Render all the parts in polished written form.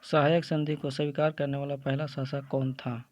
सहायक संधि को स्वीकार करने वाला पहला शासक कौन था?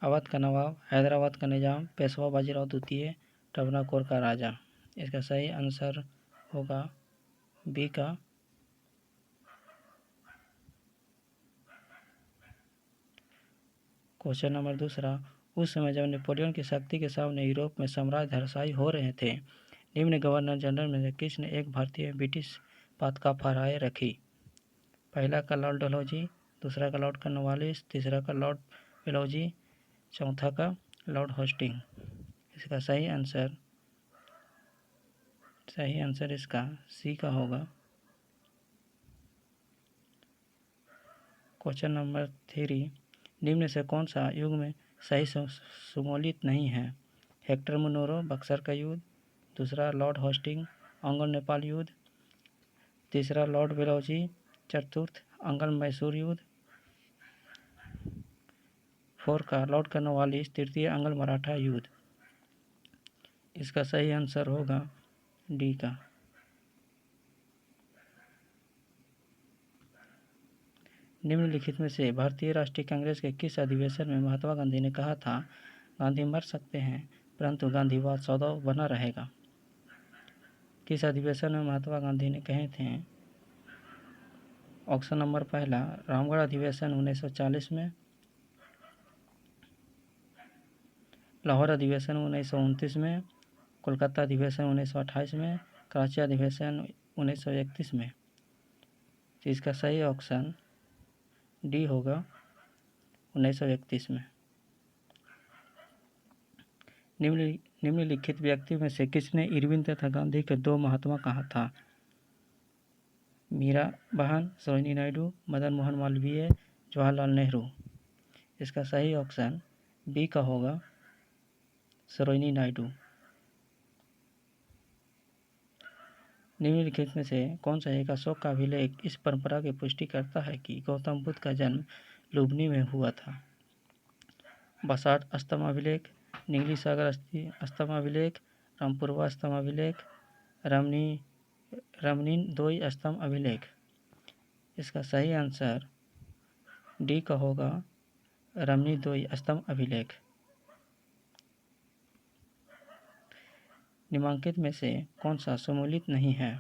अवध का नवाब, हैदराबाद का निजाम, पेशवा बाजीराव द्वितीय, ट्रवनाकोर का राजा। इसका सही आंसर होगा बी का क्वेश्चन नंबर दूसरा, उस समय जब नेपोलियन की शक्ति के सामने यूरोप में साम्राज्य धराशायी हो रहे थे, निम्न गवर्नर जनरल में से किसने एक भारतीय ब्रिटिश पताका फहराए रखी? पहला का लॉर्ड डलहौजी, दूसरा का लॉर्ड कॉर्नवालिस, तीसरा का लॉर्ड वेलोजी, चौथा का लॉर्ड होस्टिंग। इसका सही आंसर इसका सी का होगा। क्वेश्चन नंबर 3, निम्न से कौन सा युग में सही सुमोलित नहीं है? हेक्टर मुनरो, बक्सर का युद्ध, दूसरा लॉर्ड होस्टिंग, अंगल नेपाल युद्ध, तीसरा लॉर्ड वेलोजी, चतुर्थ अंगल मैसूर युद्ध, फोर्थ का लॉर्ड कॉर्नवालिस, तृतीय अंगल मराठा युद्ध। इसका सही आंसर होगा डी का। निम्नलिखित में से भारतीय राष्ट्रीय कांग्रेस के किस अधिवेशन में महात्मा गांधी ने कहा था, गांधी मर सकते हैं परंतु गांधीवाद सदैव बना रहेगा? किस अधिवेशन में महात्मा गांधी ने कहे थे? ऑप्शन नंबर पहला, रामगढ़ अधिवेशन 1940 में, लाहौर अधिवेशन 1929 में, कोलकाता अधिवेशन 1928 में, कराची अधिवेशन 1931 में। तो इसका सही ऑप्शन डी होगा 1931 में। निम्नलिखित व्यक्ति में से किसने इरविन तथा गांधी के दो महात्मा कहा था? मीरा बहन, सरोजिनी नायडू, मदन मोहन मालवीय, जवाहरलाल नेहरू। इसका सही ऑप्शन बी का होगा सरोजिनी नायडू। निम्नलिखित में से कौन सा एक अशोक का अभिलेख इस परंपरा की पुष्टि करता है कि गौतम बुद्ध का जन्म लुम्बिनी में हुआ था? बसाठ स्तंभ अभिलेख, नीली सागर स्तंभ अभिलेख, रामपुरवा स्तंभ अभिलेख, रमणीन दोई स्तंभ अभिलेख। इसका सही आंसर डी का होगा रमणी दोई स्तंभ अभिलेख। निम्नलिखित में से कौन सा सम्मिलित नहीं है?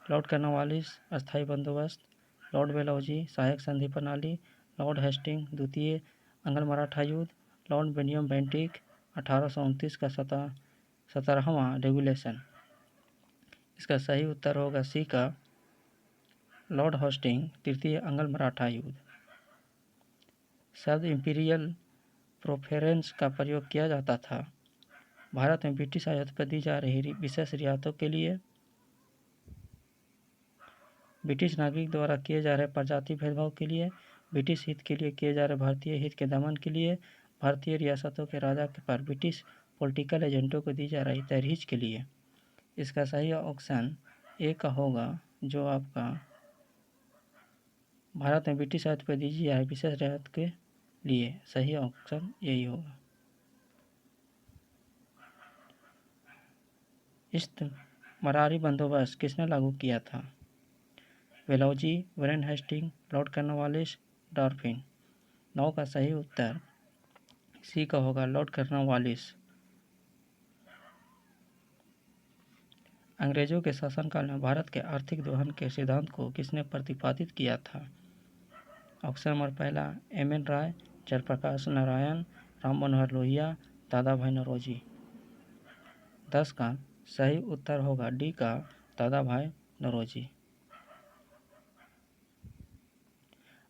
लॉर्ड कॉर्नवालिस, अस्थायी बंदोबस्त, लॉर्ड वेलोजी, सहायक संधि प्रणाली, लॉर्ड हेस्टिंग, द्वितीय अंग्ल मराठा युद्ध, लॉर्ड बेनियम बेंटिक, 1829 का 17वां रेगुलेशन। इसका सही उत्तर होगा सी का लॉर्ड होस्टिंग, तृतीय अंग्ल मराठा युद्ध। शब्द इंपीरियल प्रेफरेंस का प्रयोग किया जाता था भारत में ब्रिटिश आयात पर दी जा रही विशेष रियायतों के लिए, ब्रिटिश नागरिक द्वारा किए जा रहे प्रजाति भेदभाव के लिए, ब्रिटिश हित के लिए किए जा रहे भारतीय हित के दमन के लिए, भारतीय रियासतों के राजा पर ब्रिटिश पॉलिटिकल एजेंटों को दी जा रही तहरीज के लिए। इसका सही ऑप्शन ए का होगा जो आपका भारत में ब्रिटिश आयात पर दी जा रही विशेष रियायत के लिए सही ऑप्शन यही होगा। इस्तेमारी बंदोबस्त किसने लागू किया था? Wellesley, Warren Hasting, lord Cornwallis, डॉल्फिन। 9 का सही उत्तर सी का होगा लॉर्ड कॉर्नवालिस। अंग्रेजों के शासनकाल में भारत के आर्थिक दोहन के सिद्धांत को किसने प्रतिपादित किया था? ऑप्शन नंबर पहला एम.एन. राय, जयप्रकाश नारायण, राम मनोहर लोहिया, दादा भाई नौरोजी। 10 का सही उत्तर होगा डी का दादा भाई नौरोजी।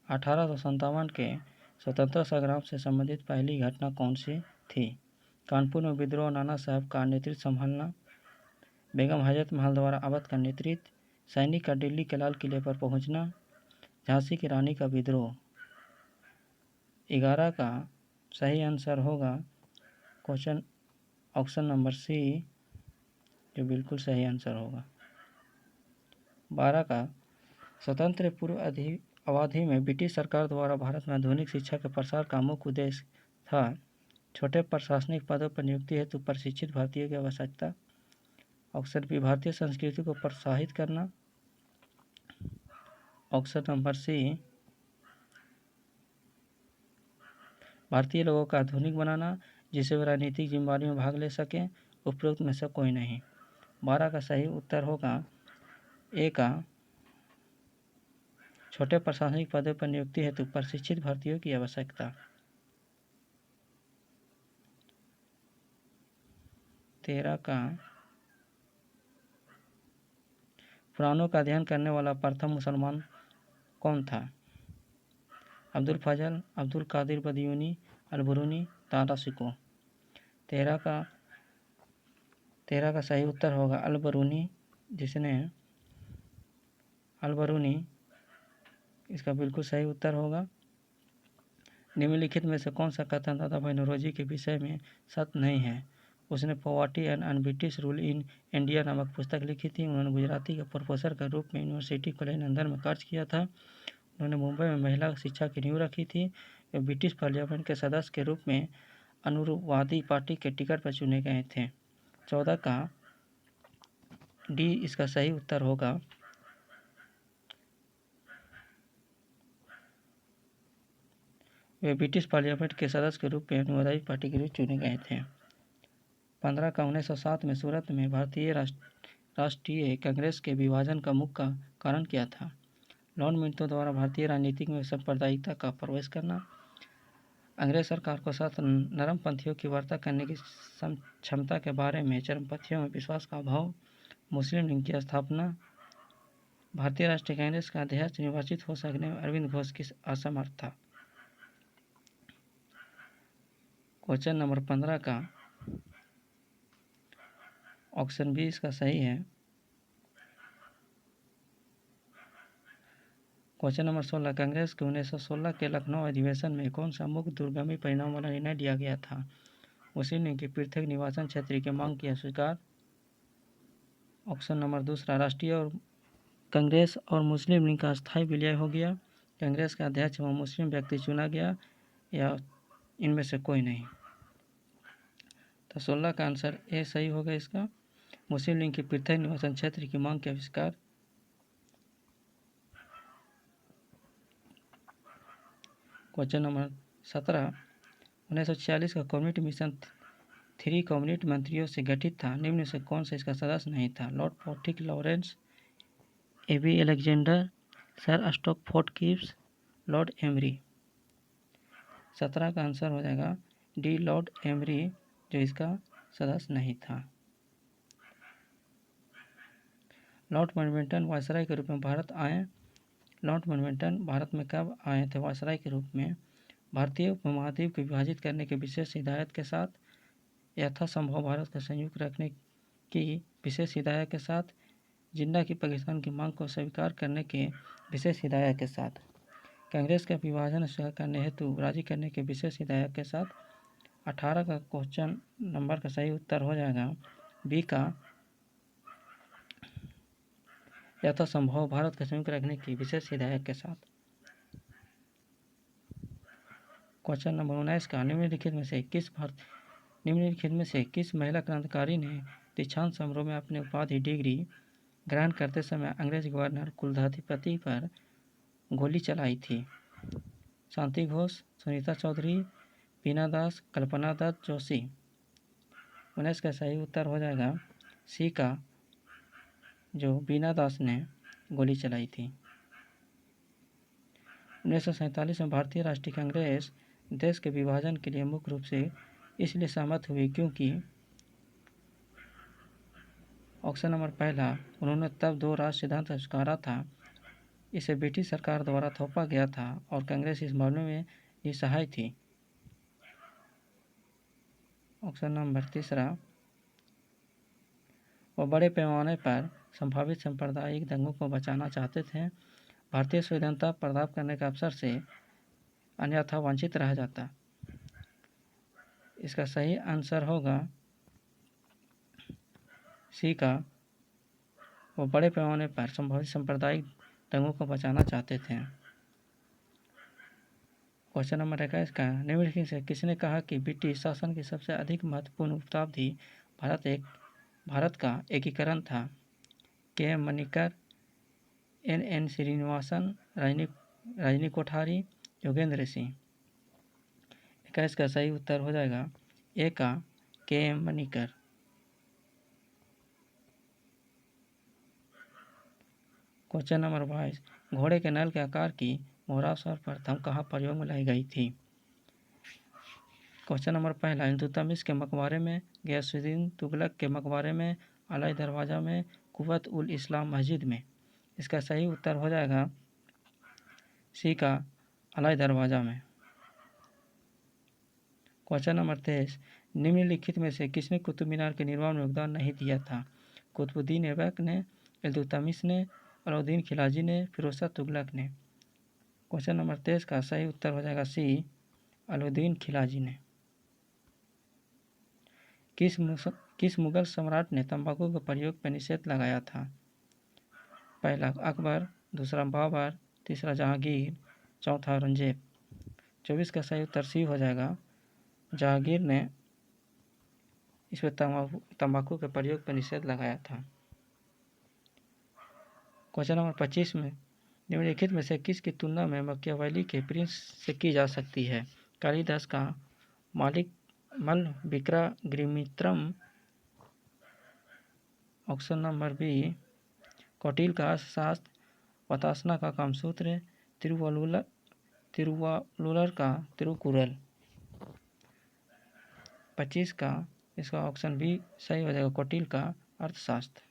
1857 के स्वतंत्रता संग्राम से संबंधित पहली घटना कौन सी थी? कानपुर में विद्रोह, नाना साहब का नेतृत्व संभालना, बेगम हजरत महल द्वारा अवध का नेतृत्व, सैनिक का दिल्ली के लाल किले पर पहुंचना, झांसी की रानी का विद्रोह। 11 का सही आंसर होगा क्वेश्चन ऑप्शन नंबर सी, जो बिल्कुल सही आंसर होगा। 12 का स्वतंत्र पूर्व अवधि में ब्रिटिश सरकार द्वारा भारत में आधुनिक शिक्षा के प्रसार का मुख्य उद्देश्य था छोटे प्रशासनिक पदों पर नियुक्ति हेतु प्रशिक्षित भारतीयों की आवश्यकता। ऑप्शन बी भारतीय संस्कृति को प्रोत्साहित करना। ऑप्शन नंबर सी, भारतीय लोगों का आधुनिक बनाना जिससे वे राजनीतिक जिम्मेदारी में भाग ले सकें। उपरोक्त में से कोई नहीं। 12 का सही उत्तर होगा ए का, छोटे प्रशासनिक पदों पर नियुक्ति हेतु प्रशिक्षित भर्तियों की आवश्यकता। 13 का, पुराणों का अध्ययन करने वाला प्रथम मुसलमान कौन था? अब्दुल फजल, अब्दुल कादिर बदियूनी, अल-बरूनी, दारा शिकोह। 13 का सही उत्तर होगा अल-बरूनी, अल-बरूनी इसका बिल्कुल सही उत्तर होगा। निम्नलिखित में से कौन सा कथन दादा भाई नौरोजी के विषय में सत्य नहीं है? उसने poverty and British rule in India नामक पुस्तक लिखी थी। उन्होंने गुजराती के प्रोफेसर के रूप में यूनिवर्सिटी कॉलेज लंदन में कार्य किया था। उन्होंने मुंबई में महिला शिक्षा की नींव रखी थी। वे ब्रिटिश पार्लियामेंट के सदस्य के रूप में अनुरूपवादी पार्टी के टिकट पर चुने गए थे। 14 का डी इसका सही उत्तर होगा। वे ब्रिटिश पार्लियामेंट के सदस्य के रूप में अनुरूपवादी पार्टी के रूप में चुने गए थे। 15 का 1907 में सूरत में भारतीय राष्ट्रीय कांग्रेस के विभाजन का मुख्य कारण क्या था? लॉर्ड मिंटो द्वारा भारतीय राजनीति में सांप्रदायिकता का प्रवेश करना, अंग्रेज सरकार को साथ नरमपंथियों की वार्ता करने की क्षमता के बारे में चरमपंथियों में विश्वास का अभाव, मुस्लिम लीग की स्थापना, भारतीय राष्ट्रीय कांग्रेस का अध्यक्ष निर्वाचित हो सकने में अरविंद घोष की असमर्थता। क्वेश्चन नंबर 15 का ऑप्शन बी इसका सही है। क्वेश्चन नंबर 16, कांग्रेस के 1916 के लखनऊ अधिवेशन में कौन सा मुख्य दूरगामी परिणाम वाला निर्णय लिया गया था? मुस्लिम लीग के पृथक निर्वाचन क्षेत्र की मांग की अस्वीकार। ऑप्शन नंबर दूसरा, राष्ट्रीय और कांग्रेस और मुस्लिम लीग का स्थायी विलय हो गया। कांग्रेस का अध्यक्ष व मुस्लिम व्यक्ति चुना गया, या इनमें से कोई नहीं। तो 16 का आंसर ए सही होगा इसका, मुस्लिम लीग के पृथक निर्वाचन क्षेत्र की मांग के आविष्कार। क्वेश्चन नंबर 17, 1946 का कम्युनिटी मिशन 3 कम्युनिटी मंत्रियों से गठित था। निम्न से कौन सा इसका सदस्य नहीं था? Lord Pethick Lawrence, A B Alexander, sir Stafford Cripps, lord Emery. 17 का आंसर हो जाएगा डी, लॉर्ड एमरी, जो इसका सदस्य नहीं था। लॉर्ड माउंटबेटन वायसराय के रूप में भारत आए। लॉर्ड माउंटबेटन भारत में कब आए थे वायसराय के रूप में? भारतीय उपमहाद्वीप को विभाजित करने के विशेष हिदायत के साथ, यथासंभव भारत को संयुक्त रखने की विशेष हिदायत के साथ, जिन्ना की पाकिस्तान की मांग को स्वीकार करने के विशेष हिदायत के साथ, कांग्रेस का विभाजन स्वीकार करने हेतु राजी करने के विशेष हिदायत के साथ। 18 का क्वेश्चन नंबर का सही उत्तर हो जाएगा बी का, यथासंभव भारत को संयुक्त रखने की विशेष हिदायत के साथ। क्वेश्चन नंबर 19 का, निम्नलिखित में से किस महिला क्रांतिकारी ने दीक्षांत समारोह में अपने उपाधि डिग्री ग्रहण करते समय अंग्रेज गवर्नर कुलधाधिपति पर गोली चलाई थी? शांति घोष, सुनीता चौधरी, बीना दास, कल्पना दत्त जोशी। 19 का सही उत्तर हो जाएगा सी का, जो बीना दास ने गोली चलाई थी। 1947 में भारतीय राष्ट्रीय कांग्रेस देश के विभाजन के लिए मुख्य रूप से इसलिए सहमत हुई क्योंकि ऑप्शन नंबर पहला, उन्होंने तब दो राष्ट्र सिद्धांत स्वीकारा था, इसे ब्रिटिश सरकार द्वारा थोपा गया था और कांग्रेस इस मामले में निस्सहाय थी। ऑप्शन नंबर तीसरा, वो बड़े पैमाने पर संभावित सांप्रदायिक दंगों को बचाना चाहते थे। भारतीय स्वतंत्रता प्राप्त करने के अवसर से अन्यथा वंचित रह जाता। इसका सही आंसर होगा सी का, वो बड़े पैमाने पर संभावित सांप्रदायिक दंगों को बचाना चाहते थे। क्वेश्चन नंबर 21 का, निम्नलिखित से किसने कहा कि ब्रिटिश शासन की सबसे अधिक महत्वपूर्ण उपलब्धि भारत का एकीकरण था? के एम मणिकर, एन श्रीनिवासन, रजनी कोठारी, योगेंद्र सिंह। 21 का सही उत्तर हो जाएगा ए का KM मणिकर। क्वेश्चन नंबर 22, घोड़े के नल के आकार की मोहरा सर्वप्रथम कहाँ प्रयोग में लाई गई थी? क्वेश्चन नंबर पहला, इल्तुतमिश के मकबरे में, गयासुद्दीन तुगलक के मकबरे में, अलाई दरवाज़ा में, कुव्वत उल इस्लाम मस्जिद में। इसका सही उत्तर हो जाएगा सी का अलाई दरवाज़ा में। क्वेश्चन नंबर 23, निम्नलिखित में से किसने कुतुब मीनार के निर्माण में योगदान नहीं दिया था? कुतुबुद्दीन ऐबक ने, इल्तुतमिश ने, अलाउद्दीन खिलजी ने, फिरोज शाह तुगलक ने। क्वेश्चन नंबर 23 का सही उत्तर हो जाएगा सी अलाउद्दीन खिलजी ने। किस मुगल सम्राट ने तंबाकू के प्रयोग पर निषेध लगाया था? पहला अकबर, दूसरा बाबर, तीसरा जहांगीर, चौथा औरंगजेब। 24 का सही उत्तर सी हो जाएगा, जहांगीर ने इस पर तंबाकू के प्रयोग पर निषेध लगाया था। क्वेश्चन नंबर 25 में निम्नलिखित में से किसकी तुलना में मकियावेली के प्रिंस से की जा सकती है? कालिदास का मलविक्रग्निमित्रम, ऑप्शन नंबर बी कौटिल्य का अर्थशास्त्र, पतासना का कामसूत्र, तिरुवल्लुवर का तिरुकुरल। 25 का इसका ऑप्शन बी सही हो जाएगा, कौटिल्य का अर्थशास्त्र।